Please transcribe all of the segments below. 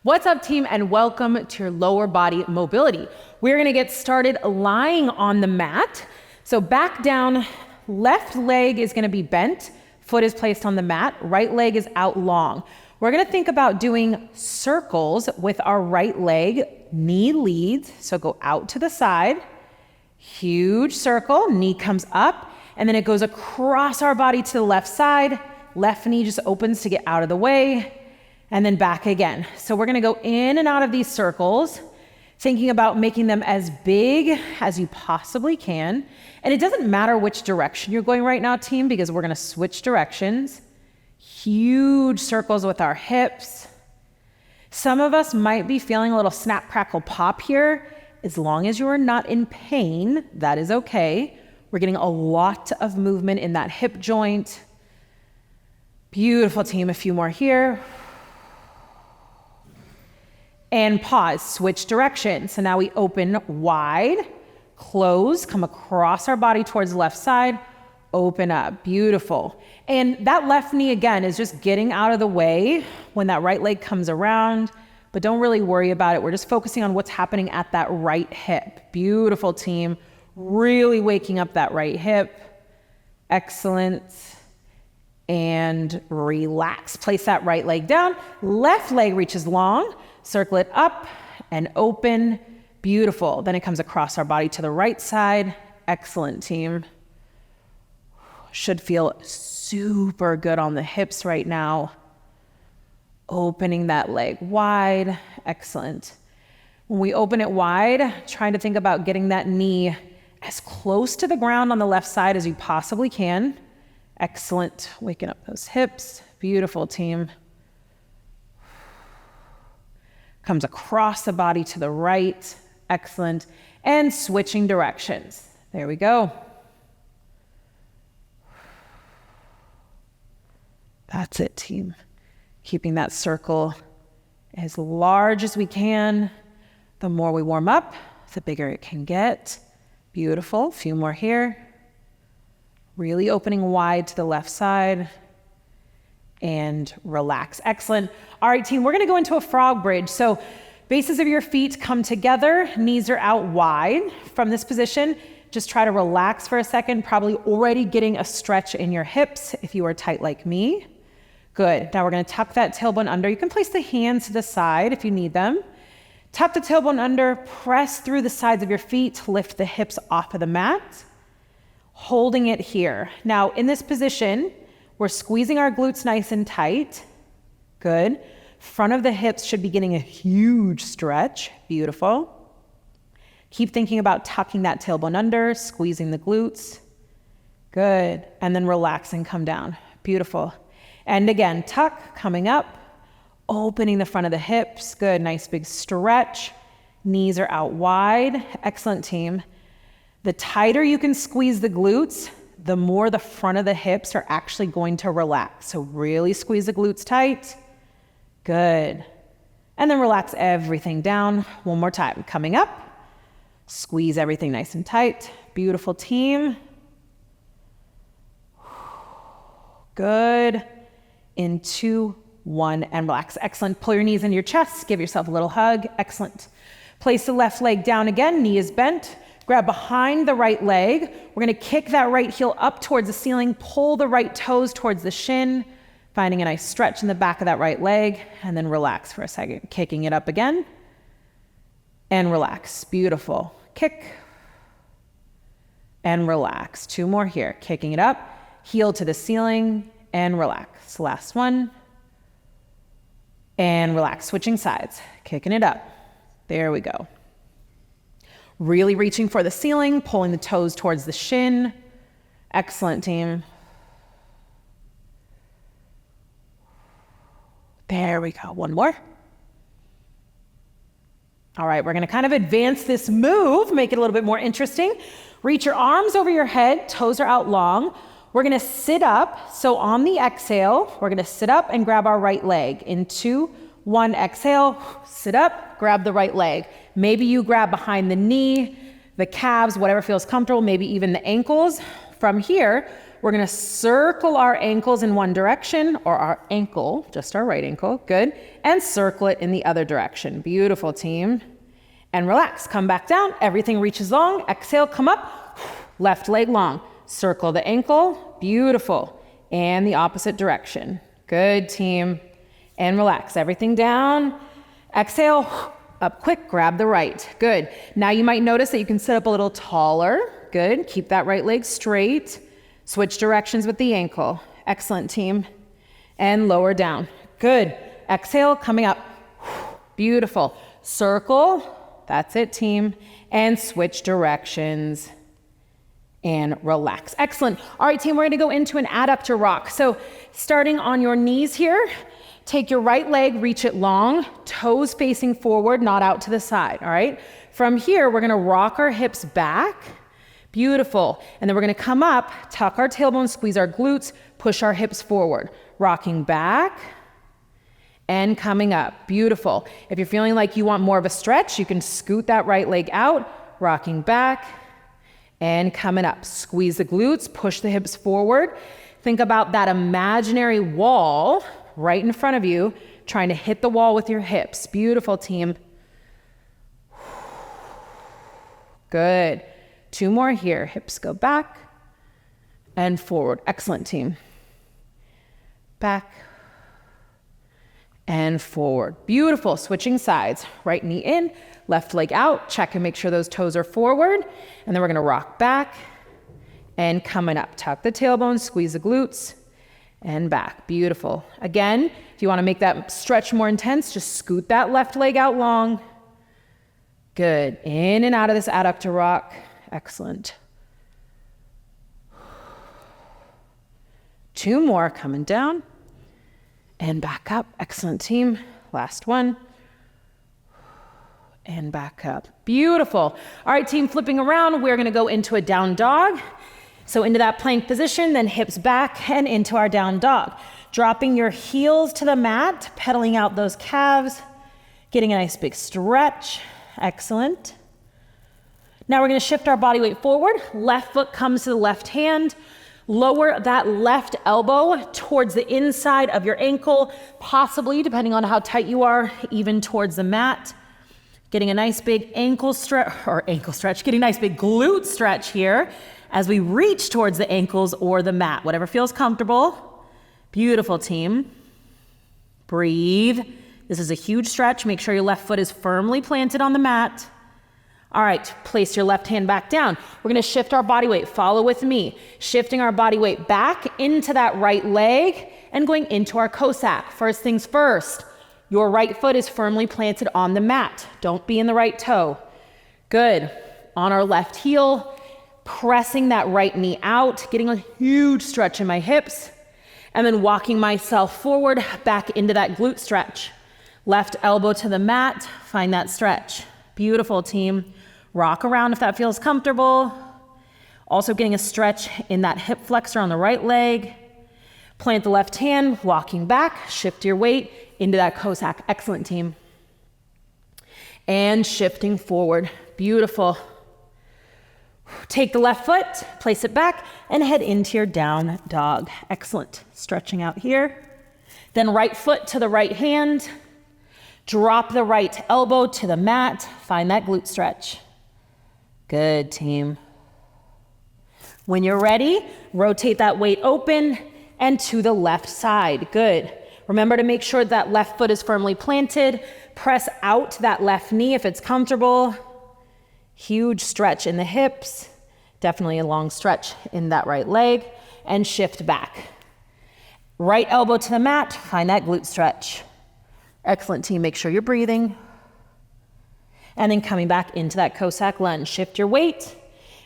What's up, team, and welcome to your lower body mobility. We're gonna get started lying on the mat. So back down, left leg is gonna be bent, foot is placed on the mat, right leg is out long. We're gonna think about doing circles with our right leg, knee leads, so go out to the side, huge circle, knee comes up, and then it goes across our body to the left side, left knee just opens to get out of the way, and then back again. So we're gonna go in and out of these circles, thinking about making them as big as you possibly can. And it doesn't matter which direction you're going right now, team, because we're gonna switch directions. Huge circles with our hips. Some of us might be feeling a little snap, crackle, pop here. As long as you are not in pain, that is okay. We're getting a lot of movement in that hip joint. Beautiful, team, a few more here. And pause, switch direction. So now we open wide, close, come across our body towards the left side, open up, beautiful. And that left knee again is just getting out of the way when that right leg comes around, but don't really worry about it. We're just focusing on what's happening at that right hip. Beautiful, team. Really waking up that right hip. Excellent. And relax. Place that right leg down. Left leg reaches long. Circle it up and open. Beautiful. Then it comes across our body to the right side. Excellent, team. Should feel super good on the hips right now. Opening that leg wide. Excellent. When we open it wide, trying to think about getting that knee as close to the ground on the left side as you possibly can. Excellent. Waking up those hips. Beautiful, team. Comes across the body to the right. Excellent. And switching directions. There we go. That's it, team. Keeping that circle as large as we can. The more we warm up, the bigger it can get. Beautiful. A few more here. Really opening wide to the left side. And relax. Excellent. All right, team, we're gonna go into a frog bridge. So bases of your feet come together, knees are out wide. From this position, just try to relax for a second, probably already getting a stretch in your hips if you are tight like me. Good. Now we're gonna tuck that tailbone under. You can place the hands to the side if you need them. Tuck the tailbone under, press through the sides of your feet, lift the hips off of the mat, holding it here. Now in this position, we're squeezing our glutes nice and tight. Good. Front of the hips should be getting a huge stretch. Beautiful. Keep thinking about tucking that tailbone under, squeezing the glutes. Good. And then relax and come down. Beautiful. And again, tuck, coming up, opening the front of the hips. Good. Nice big stretch. Knees are out wide. Excellent, team. The tighter you can squeeze the glutes, the more the front of the hips are actually going to relax. So really squeeze the glutes tight. Good. And then relax everything down. One more time. Coming up. Squeeze everything nice and tight. Beautiful, team. Good. In 2, 1, and relax. Excellent. Pull your knees into your chest. Give yourself a little hug. Excellent. Place the left leg down again. Knee is bent. Grab behind the right leg. We're gonna kick that right heel up towards the ceiling, pull the right toes towards the shin, finding a nice stretch in the back of that right leg, and then relax for a second. Kicking it up again, and relax. Beautiful. Kick, and relax. 2 more here. Kicking it up, heel to the ceiling, and relax. Last one, and relax. Switching sides. Kicking it up. There we go. Really reaching for the ceiling, pulling the toes towards the shin. Excellent, team. There we go. One more. All right, we're gonna kind of advance this move, make it a little bit more interesting. Reach your arms over your head, toes are out long. We're gonna sit up. So on the exhale, we're gonna sit up and grab our right leg. In 2, 1, exhale, sit up, grab the right leg. Maybe you grab behind the knee, the calves, whatever feels comfortable, maybe even the ankles. From here, We're gonna circle our ankles in one direction, or our ankle, just our right ankle, good. And circle it in the other direction. Beautiful, team. And relax, come back down. Everything reaches long. Exhale, come up. Left leg long. Circle the ankle. Beautiful. And the opposite direction. Good, team. And relax, everything down. Exhale, up quick, grab the right. Good. Now you might notice that you can sit up a little taller. Good. Keep that right leg straight. Switch directions with the ankle. Excellent, team. And lower down. Good. Exhale, coming up. Beautiful. Circle. That's it, team. And switch directions. And relax. Excellent. All right, team, we're gonna go into an adductor rock. So starting on your knees here, take your right leg, reach it long, toes facing forward, not out to the side, all right? From here, we're gonna rock our hips back. Beautiful. And then we're gonna come up, tuck our tailbone, squeeze our glutes, push our hips forward. Rocking back and coming up. Beautiful. If you're feeling like you want more of a stretch, you can scoot that right leg out, rocking back and coming up. Squeeze the glutes, push the hips forward. Think about that imaginary wall right in front of you, trying to hit the wall with your hips. Beautiful, team. Good. 2 more here. Hips go back and forward. Excellent, team. Back and forward. Beautiful. Switching sides. Right knee in, left leg out. Check and make sure those toes are forward. And then we're going to rock back and coming up. Tuck the tailbone, squeeze the glutes and back. Beautiful. Again, if you want to make that stretch more intense, just scoot that left leg out long. Good. In and out of this adductor rock. Excellent. 2 more coming down and back up. Excellent, team. Last one. And back up. Beautiful. All right, team, flipping around, we're going to go into a down dog. So into that plank position, then hips back and into our down dog. Dropping your heels to the mat, pedaling out those calves, getting a nice big stretch. Excellent. Now we're going to shift our body weight forward. Left foot comes to the left hand. Lower that left elbow towards the inside of your ankle, possibly, depending on how tight you are, even towards the mat. Getting a nice big getting a nice big glute stretch here as we reach towards the ankles or the mat, whatever feels comfortable. Beautiful, team. Breathe. This is a huge stretch. Make sure your left foot is firmly planted on the mat. All right, place your left hand back down. We're gonna shift our body weight. Follow with me. Shifting our body weight back into that right leg and going into our Cossack. First things first, your right foot is firmly planted on the mat. Don't be in the right toe. Good. On our left heel, pressing that right knee out, getting a huge stretch in my hips, and then walking myself forward back into that glute stretch. Left elbow to the mat, find that stretch. Beautiful, team. Rock around if that feels comfortable. Also getting a stretch in that hip flexor on the right leg. Plant the left hand, walking back, shift your weight into that Cossack. Excellent, team. And shifting forward. Beautiful. Take the left foot, place it back, and head into your down dog. Excellent. Stretching out here. Then right foot to the right hand. Drop the right elbow to the mat. Find that glute stretch. Good, team. When you're ready, rotate that weight open and to the left side. Good. Remember to make sure that left foot is firmly planted. Press out that left knee if it's comfortable. Huge stretch in the hips. Definitely a long stretch in that right leg. And shift back. Right elbow to the mat. Find that glute stretch. Excellent, team. Make sure you're breathing. And then coming back into that Cossack lunge. Shift your weight.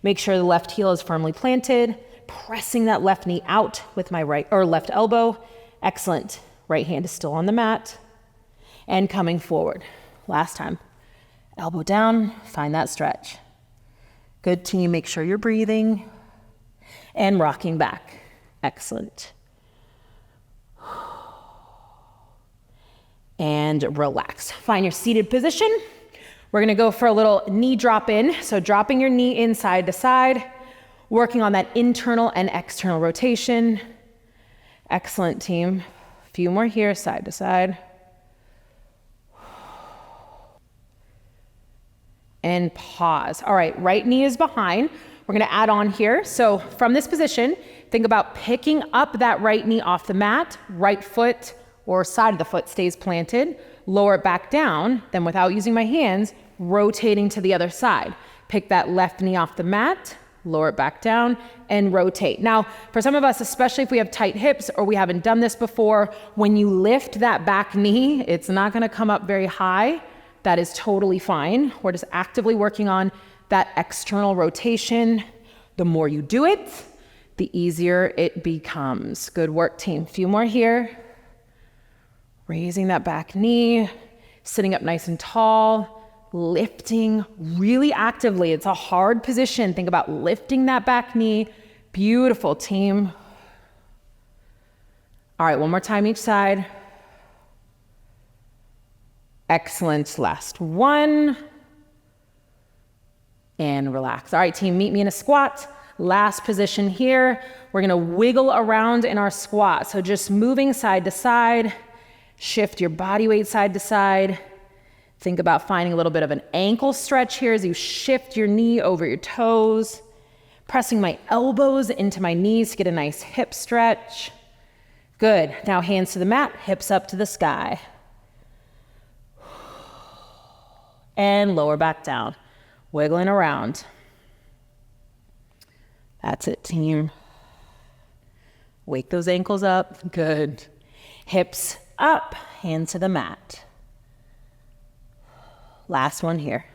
Make sure the left heel is firmly planted. Pressing that left knee out with my left elbow. Excellent. Right hand is still on the mat. And coming forward. Last time. Elbow down. Find that stretch. Good, team. Make sure you're breathing. And rocking back. Excellent. And relax. Find your seated position. We're gonna go for a little knee drop in. So dropping your knee in side to side, Working on that internal and external rotation. Excellent, team. A few more here, side to side. And pause. All right, right knee is behind. We're gonna add on here. So from this position, think about picking up that right knee off the mat, right foot or side of the foot stays planted, lower it back down, then without using my hands, rotating to the other side. Pick that left knee off the mat, lower it back down, and rotate. Now, for some of us, especially if we have tight hips or we haven't done this before, when you lift that back knee, it's not gonna come up very high. That is totally fine. We're just actively working on that external rotation. The more you do it, the easier it becomes. Good work, team. Few more here. Raising that back knee, sitting up nice and tall, lifting really actively. It's a hard position. Think about lifting that back knee. Beautiful, team. All right, one more time each side. Excellent. Last one. And relax. All right, team, meet me in a squat. Last position here. We're gonna wiggle around in our squat. So just moving side to side. Shift your body weight side to side. Think about finding a little bit of an ankle stretch here as you shift your knee over your toes. Pressing my elbows into my knees to get a nice hip stretch. Good. Now hands to the mat, hips up to the sky. And lower back down. Wiggling around. That's it, team. Wake those ankles up. Good. Hips up, hands to the mat. Last one here.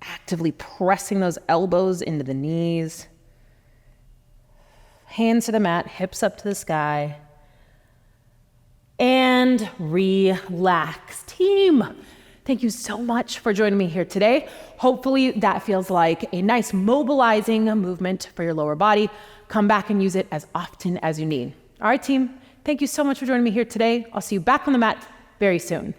Actively pressing those elbows into the knees. Hands to the mat, hips up to the sky. And relax. Team, thank you so much for joining me here today. Hopefully that feels like a nice mobilizing movement for your lower body. Come back and use it as often as you need. All right, team. Thank you so much for joining me here today. I'll see you back on the mat very soon.